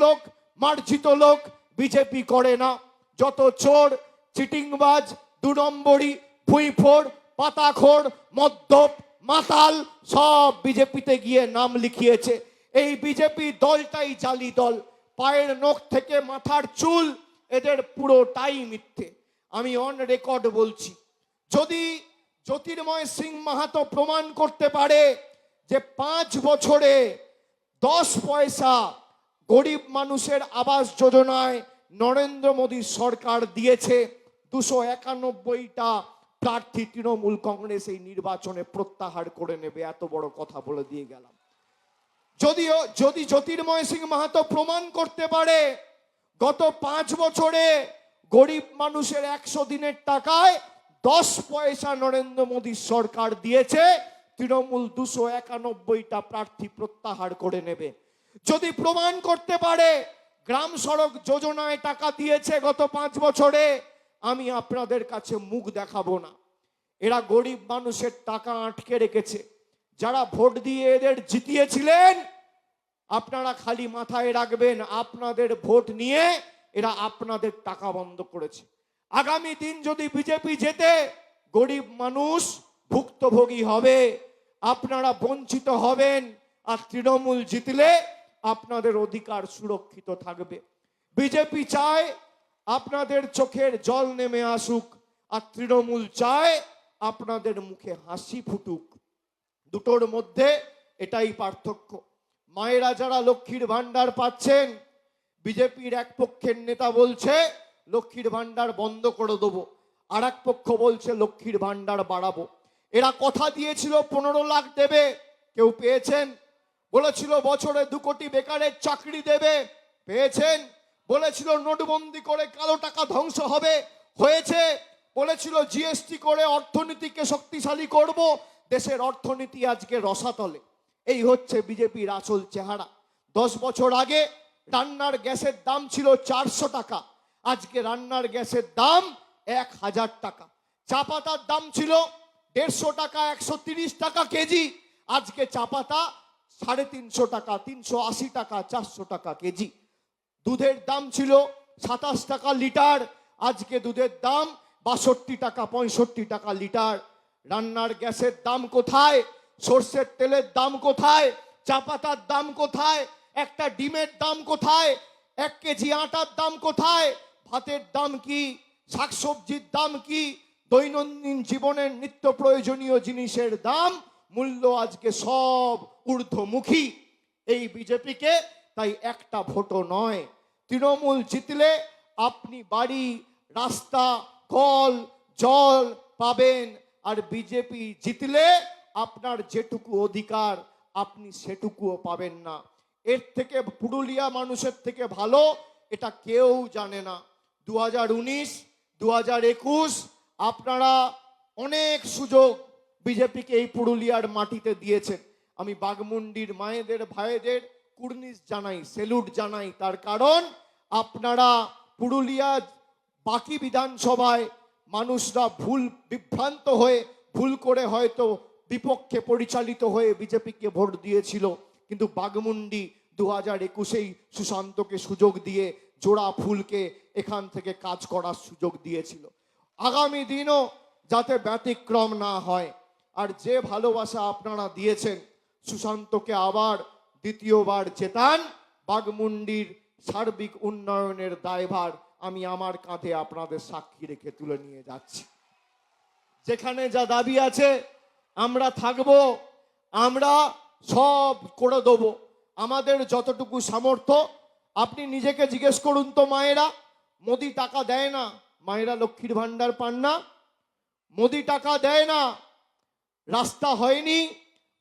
লোক, মার্জিত লোক বিজেপি করে না। যত চোর, চিটিংবাজ, 2 নম্বরি, ভুঁইফোড়, পাতাখোর, মদ্যপ, মাতাল সব বিজেপিতে গিয়ে নাম লিখিয়েছে। এই বিজেপি দলটাই জালি দল। পায়ের নখ থেকে মাথার চুল এদের পুরোটাই মিথ্যে। আমি অন রেকর্ড বলছি, যদি জ্যোতির্ময় সিং মাহাতো প্রমাণ করতে পারে যে 5 বছরে 10 পয়সা গরিব মানুষের আবাস যোজনায় নরেন্দ্র মোদী সরকার দিয়েছে, 291টা প্রার্থী তৃণমূল কংগ্রেস এই নির্বাচনে প্রত্যাহার করে নেবে। এত বড় কথা বলে দিয়ে গেলাম। যদি জ্যোতির্ময় সিং মাহাতো প্রমাণ করতে পারে গত 5 বছরে গরিব মানুষের 100 দিনের টাকায় 10 পয়সা নরেন্দ্র মোদী সরকার দিয়েছে, তৃণমূল 291টা প্রার্থী প্রত্যাহার করে নেবে। যদি প্রমাণ করতে পারে গ্রাম সড়ক যোজনায় টাকা দিয়েছে গত 5 বছরে, আমি আপনাদের কাছে মুখ দেখাবো না। এরা গরিব মানুষের টাকা আটকে রেখেছে। যারা ভোট দিয়ে এদের জিতিয়েছিলেন, আপনারা খালি মাথায় রাখবেন, আপনাদের ভোট নিয়ে এরা আপনাদের টাকা বন্ধ করেছে। আগামী দিন যদি বিজেপি জেতে, গরিব মানুষ ভুক্তভোগী হবে, আপনারা বঞ্চিত হবেন। আর তৃণমূল জিতলে আপনাদের অধিকার সুরক্ষিত থাকবে। বিজেপি চায় আপনাদের চোখের জল নেমে আসুক, আর তৃণমূল চায় আপনাদের মুখে হাসি ফুটুক। দুটোর মধ্যে এটাই পার্থক্য। মায়েরা যারা লক্ষ্মীর ভান্ডার পাচ্ছেন, বিজেপির এক পক্ষের নেতা বলছে লক্ষ্মীর ভান্ডার বন্ধ করে দেবো, আর এক পক্ষ বলছে লক্ষ্মীর ভান্ডার বাড়াবো। এরা কথা দিয়েছিল 15 লাখ দেবে, কেউ পেয়েছেন? বলেছিল বছরে 2 কোটি বেকারের চাকরি দেবে, পেয়েছেন? বলেছিল নোটবন্দি করে কালো টাকা ধ্বংস হবে, হয়েছে? বলেছিল জিএসটি করে অর্থনীতিকে শক্তিশালী করব, দেশের অর্থনীতি আজকে রসাতলে। এই হচ্ছে বিজেপির আসল চেহারা। 10 বছর আগে রান্নার গ্যাসের দাম ছিল 400 টাকা, আজকে রান্নার গ্যাসের দাম 1000 টাকা। চা পাতার দাম ছিল 150 টাকা, 130 টাকা কেজি, আজকে চা পাতা 350 টাকা, 380 টাকা, 400 টাকা কেজি। দুধের দাম ছিল 27 টাকা লিটার, আজকে দুধের দাম 62 টাকা, 65 টাকা লিটার। রান্নার গ্যাসের দাম কোথায়? সর্ষের তেলের দাম কোথায়? চা পাতার দাম কোথায়? একটা ডিমের দাম কোথায়? 1 কেজি আটার দাম কোথায়? ভাতের দাম কি? শাকসবজির দাম কি? দৈনন্দিন জীবনের নিত্য প্রয়োজনীয় জিনিসের দাম, মূল্য আজকে সব ঊর্ধ্বমুখী। এই বিজেপিকে তাই একটা ভোটও নয়। তৃণমূল জিতলে আপনি বাড়ি, রাস্তা, কল, জল পাবেন, আর বিজেপি জিতলে আপনার যেটুকু অধিকার আপনি সেটুকুও পাবেন না। এর থেকে পুরুলিয়া মানুষের থেকে ভালো এটা কেউ জানে না। 2019, 2021 আপনারা অনেক সুযোগ বিজেপিকে এই পুরুলিয়ার মাটিতে দিয়েছেন। আমি বাগমুন্ডির মায়েদের, ভাইদের কুর্নিশ জানাই, সেলুট জানাই। তার কারণ আপনারা পুরুলিয়া বাকি বিধানসভায় মানুষরা বিভ্রান্ত হয়ে, ভুল করে হয়তো বিপক্ষে পরিচালিত হয়ে বিজেপিকে ভোট দিয়েছিল, কিন্তু বাগমুন্ডি 2021-এই সুশান্তকে সুযোগ দিয়ে জোড়া ফুলকে এখান থেকে কাজ করার সুযোগ দিয়েছিল। আগামী দিনও যাতে ব্যতিক্রম না হয়। আর যে ভালোবাসা আপনারা দিয়েছেন, সুশান্তকে আবার দ্বিতীয়বার জেতান, বাগমুন্ডির সার্বিক উন্নয়নের দায়ভার আমি আমার কাঁধে আপনাদের সাক্ষী রেখে তুলে নিয়ে যাচ্ছি। যেখানে যা দাবি আছে আমরা থাকবো, আমরা সব করে দেবো আমাদের যতটুকু সামর্থ্য। আপনি নিজেকে জিজ্ঞেস করুন তো, মায়েরা মোদি টাকা দেয় না? মায়েরা লক্ষ্মীর ভান্ডার পান না? মোদি টাকা দেয় না? রাস্তা হয়নি?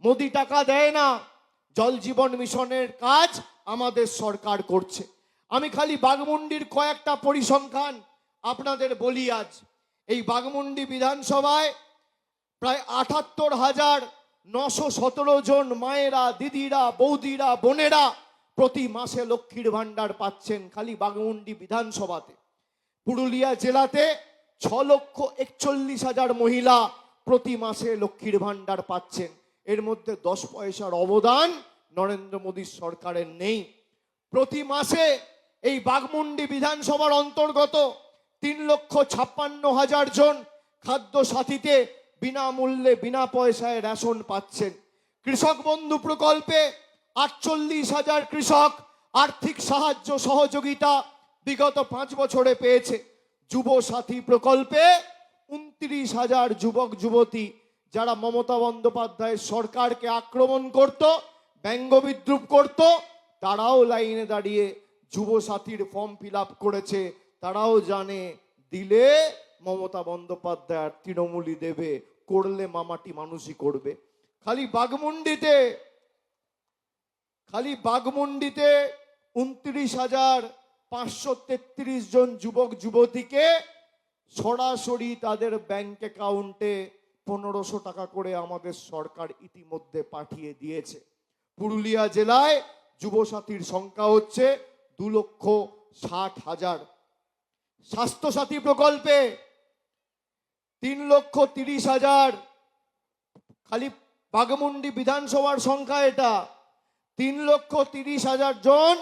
মোদি টাকা দেয় না? জল জীবন মিশনের কাজ আমাদের সরকার করছে। আমি খালি বাগমুন্ডির কয়েকটা পরিসংখ্যান আপনাদের বলি। আজ এই বাগমুন্ডি বিধানসভায় প্রায় 78,917 জন মায়েরা, দিদিরা, বৌদিরা, বোনেরা প্রতি মাসে লক্ষ্মীর ভান্ডার পাচ্ছেন খালি বাগমুন্ডি বিধানসভাতে। পুরুলিয়া জেলাতে 6,41,000 মহিলা প্রতি মাসে লক্ষ্মীর ভান্ডার পাচ্ছেন। এর মধ্যে 10 পয়সার অবদান নরেন্দ্র মোদী সরকারের নেই। প্রতি মাসে এই বাঘমুন্ডি বিধানসভার অন্তর্গত 3,56,000 জন খাদ্য সাথীতে বিনামূল্যে বিনা পয়সায় রেশন পাচ্ছেন। কৃষক বন্ধু প্রকল্পে 48,000 কৃষক আর্থিক সাহায্য সহযোগিতা বিগত 5 বছরে পেয়েছে। যুব সাথী প্রকল্পে 29,000 যুবক যুবতী যারা মমতা বন্দ্যোপাধ্যায়ের সরকারকে আক্রমণ করত, ব্যঙ্গ বিদ্রুপ করত, তারাও লাইনে দাঁড়িয়ে যুব সাথীর ফর্ম ফিল আপ করেছে। তারাও জানে দিলে মমতা বন্দ্যোপাধ্যায় আর তৃণমূলই দেবে, করলে মামাটি মানুষই করবে। খালি বাঘমুন্ডিতে 29,533 জন যুবক যুবতীকে সরাসরি তাদের ব্যাংক অ্যাকাউন্টে 1500 টাকা করে আমাদের সরকার ইতিমধ্যে পাঠিয়ে দিয়েছে। পুরুলিয়া জেলায় যুবসাথীর সংখ্যা হচ্ছে 2,60,000। স্বাস্থ্যসাথী প্রকল্পে 3,30,000। খালি বাঘমুন্ডি বিধানসভার সংখ্যা এটা। 3,30,000 জন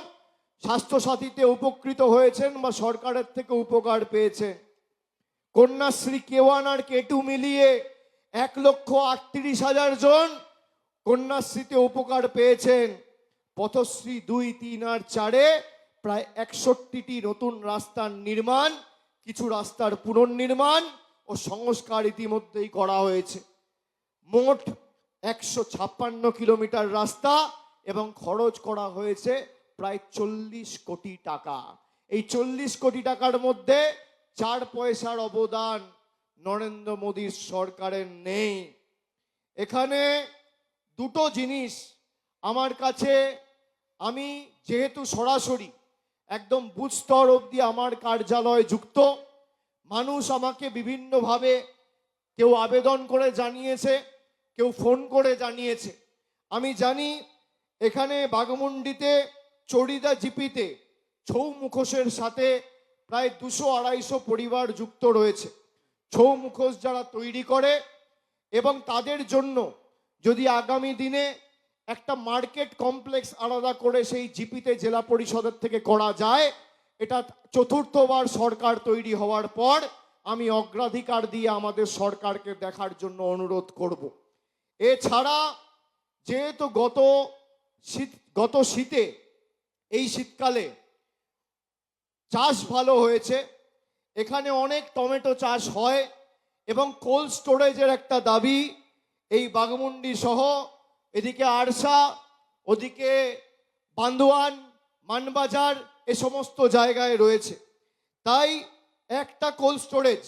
স্বাস্থ্যসাথীতে উপকৃত হয়েছেন বা সরকারের থেকে উপকার পেয়েছেন। কন্যাশ্রী K1 আর K2 মিলিয়ে 1,38,000 জন কন্যাশ্রীতে উপকার পেয়েছেন। পথশ্রী 2, 3 আর 4-এ প্রায় 61টি নতুন রাস্তার নির্মাণ, কিছু রাস্তার পুনর্নির্মাণ ও সংস্কার ইতিমধ্যেই করা হয়েছে। মোট 156 কিলোমিটার রাস্তা এবং খরচ করা হয়েছে প্রায় 40 কোটি টাকা। এই 40 কোটি টাকার মধ্যে 4 পয়সার অবদান নরেন্দ্র মোদীর সরকারের নেই। এখানে দুটো জিনিস আমার কাছে, আমি যেহেতু সরাসরি একদম বুথ স্তর অবধি আমার কার্যালয় যুক্ত, মানুষ আমাকে বিভিন্নভাবে কেউ আবেদন করে জানিয়েছে, কেউ ফোন করে জানিয়েছে। আমি জানি এখানে বাঘমুন্ডিতে চড়িদা জিপিতে ছৌ মুখোশের সাথে প্রায় 200-250 পরিবার যুক্ত রয়েছে। ছৌ মুখোশ যারা তৈরি করে এবং তাদের জন্য যদি আগামী দিনে একটা মার্কেট কমপ্লেক্স আলাদা করে সেই জিপিতে জেলা পরিষদের থেকে করা যায়, এটা 4র্থবার সরকার তৈরি হওয়ার পর আমি অগ্রাধিকার দিয়ে আমাদের সরকারকে দেখার জন্য অনুরোধ করব। এছাড়া যেহেতু গত শীতে এই শীতকালে চাষ ভালো হয়েছে, এখানে অনেক টমেটো চাষ হয় এবং কোল্ড স্টোরেজের একটা দাবি এই বাঘমুন্ডি সহ এদিকে আরসা, ওদিকে বান্দোয়ান, মানবাজার এ সমস্ত জায়গায় রয়েছে। তাই একটা কোল্ড স্টোরেজ